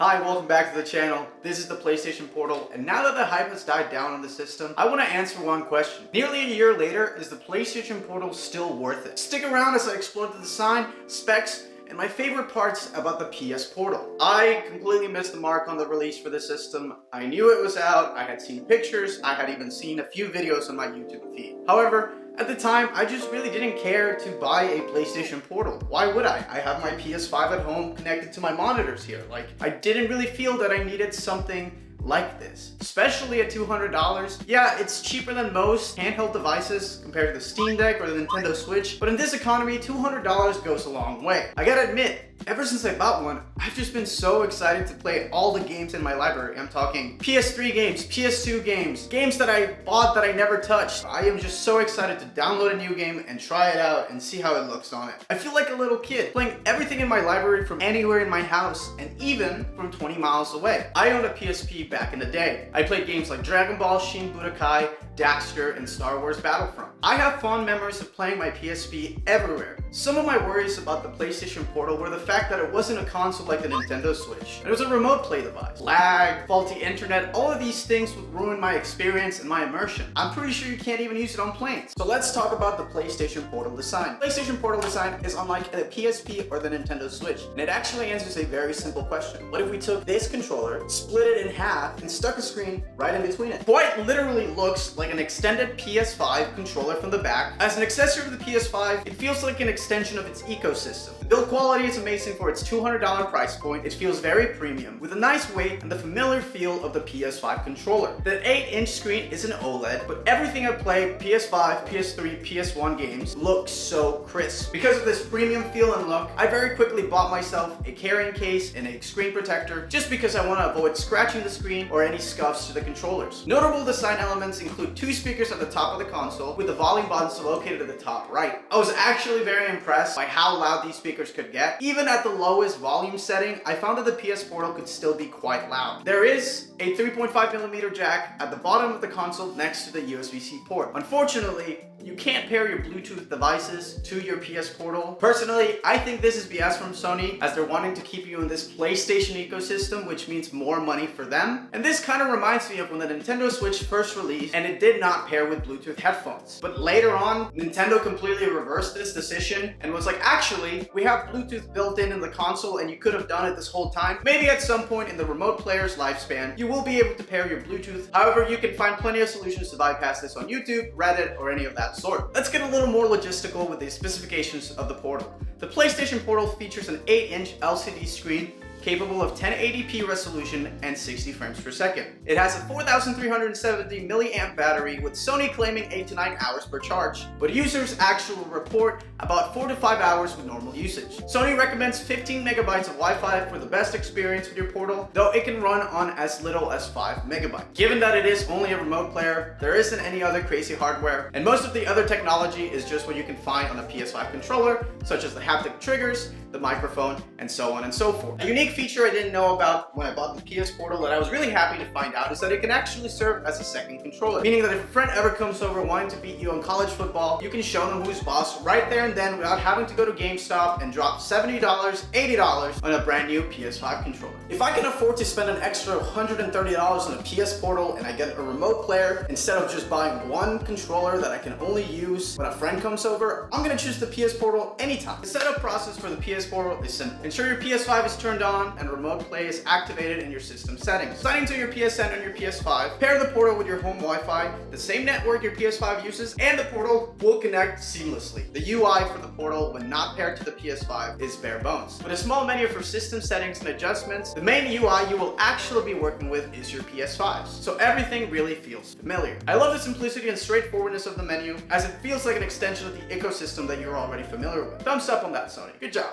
Hi, welcome back to the channel. This is the PlayStation Portal, and now that the hype has died down on the system, I want to answer one question. Nearly a year later, is the PlayStation Portal still worth it? Stick around as I explore the design, specs, and my favorite parts about the PS Portal. I completely missed the mark on the release for the system. I knew it was out, I had seen pictures, I had even seen a few videos on my YouTube feed. However, at the time, I just really didn't care to buy a PlayStation Portal. Why would I? I have my PS5 at home connected to my monitors here. I didn't really feel that I needed something like this, especially at $200. Yeah, it's cheaper than most handheld devices compared to the Steam Deck or the Nintendo Switch, but in this economy, $200 goes a long way. I gotta admit, ever since I bought one, I've just been so excited to play all the games in my library. I'm talking PS3 games, PS2 games, games that I bought that I never touched. I am just so excited to download a new game and try it out and see how it looks on it. I feel like a little kid, playing everything in my library from anywhere in my house and even from 20 miles away. I owned a PSP back in the day. I played games like Dragon Ball, Shin Budokai, Daxter, and Star Wars Battlefront. I have fond memories of playing my PSP everywhere. Some of my worries about the PlayStation Portal were the fact that it wasn't a console like the Nintendo Switch. It was a remote play device. Lag, faulty internet, all of these things would ruin my experience and my immersion. I'm pretty sure you can't even use it on planes. So let's talk about the PlayStation Portal design. PlayStation Portal design is unlike the PSP or the Nintendo Switch, and it actually answers a very simple question. What if we took this controller, split it in half, and stuck a screen right in between it? Quite literally looks like an extended PS5 controller from the back. As an accessory to the PS5, it feels like an extension of its ecosystem. The build quality is amazing for its $200 price point. It feels very premium, with a nice weight and the familiar feel of the PS5 controller. The 8-inch screen is an OLED, but everything I play, PS5, PS3, PS1 games, looks so crisp. Because of this premium feel and look, I very quickly bought myself a carrying case and a screen protector just because I want to avoid scratching the screen or any scuffs to the controllers. Notable design elements include two speakers at the top of the console, with the volume buttons located at the top right. I was actually very impressed by how loud these speakers could get. Even at the lowest volume setting, I found that the PS Portal could still be quite loud. There is a 3.5mm jack at the bottom of the console next to the USB-C port. Unfortunately, you can't pair your Bluetooth devices to your PS Portal. Personally, I think this is BS from Sony, as they're wanting to keep you in this PlayStation ecosystem, which means more money for them. And this kind of reminds me of when the Nintendo Switch first released and it did not pair with Bluetooth headphones. But later on, Nintendo completely reversed this decision and was like, actually, we have Bluetooth built in the console and you could have done it this whole time. Maybe at some point in the remote player's lifespan, you will be able to pair your Bluetooth. However, you can find plenty of solutions to bypass this on YouTube, Reddit, or any of that sort. Let's get a little more logistical with the specifications of the Portal. The PlayStation Portal features an 8-inch LCD screen capable of 1080p resolution and 60 frames per second. It has a 4,370 milliamp battery, with Sony claiming 8 to 9 hours per charge, but users actually report about 4 to 5 hours with normal usage. Sony recommends 15 megabytes of Wi-Fi for the best experience with your Portal, though it can run on as little as 5 megabytes. Given that it is only a remote player, there isn't any other crazy hardware, and most of the other technology is just what you can find on a PS5 controller, such as the haptic triggers, the microphone, and so on and so forth. A unique feature I didn't know about when I bought the PS Portal that I was really happy to find out is that it can actually serve as a second controller, meaning that if a friend ever comes over wanting to beat you on college football, you can show them who's boss right there and then without having to go to GameStop and drop $70, $80 on a brand new PS5 controller. If I can afford to spend an extra $130 on a PS Portal and I get a remote player instead of just buying one controller that I can only use when a friend comes over, I'm gonna choose the PS Portal anytime. The setup process for the PS Portal is simple. Ensure your PS5 is turned on and remote play is activated in your system settings. Sign into your PSN on your PS5, pair the Portal with your home Wi-Fi, the same network your PS5 uses, and the Portal will connect seamlessly. The UI for the Portal, when not paired to the PS5, is bare bones. With a small menu for system settings and adjustments, the main UI you will actually be working with is your PS5's, so everything really feels familiar. I love the simplicity and straightforwardness of the menu, as it feels like an extension of the ecosystem that you're already familiar with. Thumbs up on that, Sony. Good job.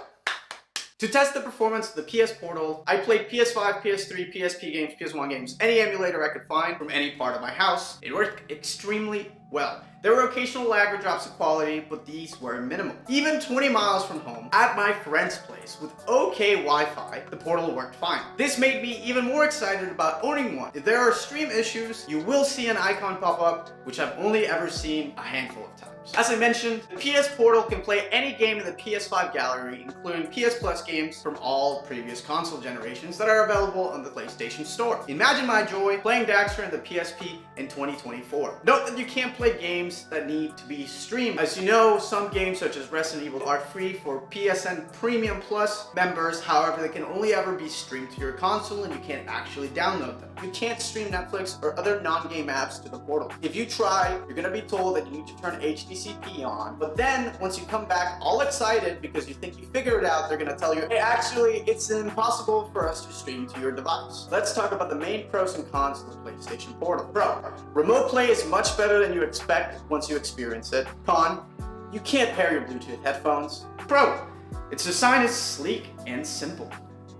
To test the performance of the PS Portal, I played PS5, PS3, PSP games, PS1 games, any emulator I could find from any part of my house. It worked extremely well. There were occasional lag or drops of quality, but these were minimal. Even 20 miles from home, at my friend's place, with okay Wi-Fi, the Portal worked fine. This made me even more excited about owning one. If there are stream issues, you will see an icon pop up, which I've only ever seen a handful of times. games. As I mentioned, the PS Portal can play any game in the PS5 gallery, including PS Plus games from all previous console generations that are available on the PlayStation Store. Imagine my joy playing Daxter in the PSP in 2024. Note that you can't play games that need to be streamed. As you know, some games such as Resident Evil are free for PSN Premium Plus members, however they can only ever be streamed to your console and you can't actually download them. You can't stream Netflix or other non-game apps to the Portal. If you try, you're gonna be told that you need to turn HDCP on, but then once you come back all excited because you think you figured it out, they're gonna tell you, hey, actually it's impossible for us to stream to your device. Let's talk about the main pros and cons of the PlayStation Portal. Pro, remote play is much better than you expect once you experience it. Con, you can't pair your Bluetooth headphones. Pro, its design is sleek and simple.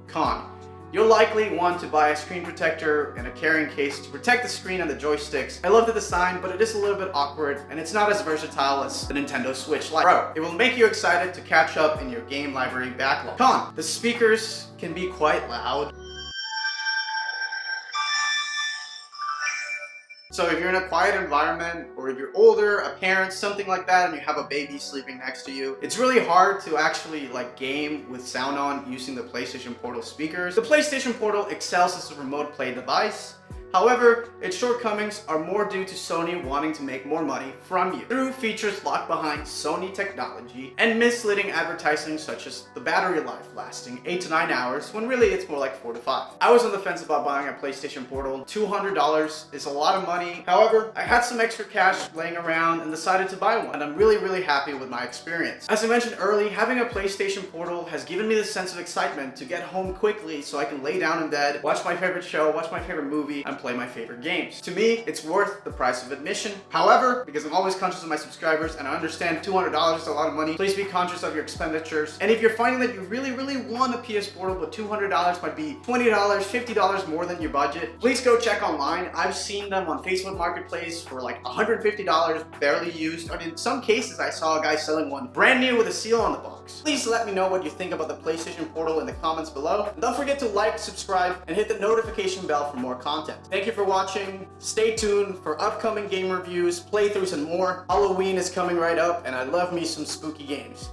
Con, you'll likely want to buy a screen protector and a carrying case to protect the screen and the joysticks. I love the design, but it is a little bit awkward and it's not as versatile as the Nintendo Switch Lite. Pro, it will make you excited to catch up in your game library backlog. Con, the speakers can be quite loud. So if you're in a quiet environment, or if you're older, a parent, something like that, and you have a baby sleeping next to you, it's really hard to actually game with sound on using the PlayStation Portal speakers. The PlayStation Portal excels as a remote play device. However, its shortcomings are more due to Sony wanting to make more money from you through features locked behind Sony technology and misleading advertising such as the battery life lasting 8 to 9 hours when really it's more like 4 to 5. I was on the fence about buying a PlayStation Portal. $200 is a lot of money. However, I had some extra cash laying around and decided to buy one, and I'm really happy with my experience. As I mentioned earlier, having a PlayStation Portal has given me this sense of excitement to get home quickly so I can lay down in bed, watch my favorite show, watch my favorite movie, and play my favorite games. To me, it's worth the price of admission. However, because I'm always conscious of my subscribers and I understand $200 is a lot of money, please be conscious of your expenditures. And if you're finding that you really want a PS Portal, but $200 might be $20, $50 more than your budget, please go check online. I've seen them on Facebook Marketplace for like $150, barely used, and in some cases I saw a guy selling one brand new with a seal on the box. Please let me know what you think about the PlayStation Portal in the comments below. And don't forget to like, subscribe, and hit the notification bell for more content. Thank you for watching. Stay tuned for upcoming game reviews, playthroughs, and more. Halloween is coming right up, and I love me some spooky games.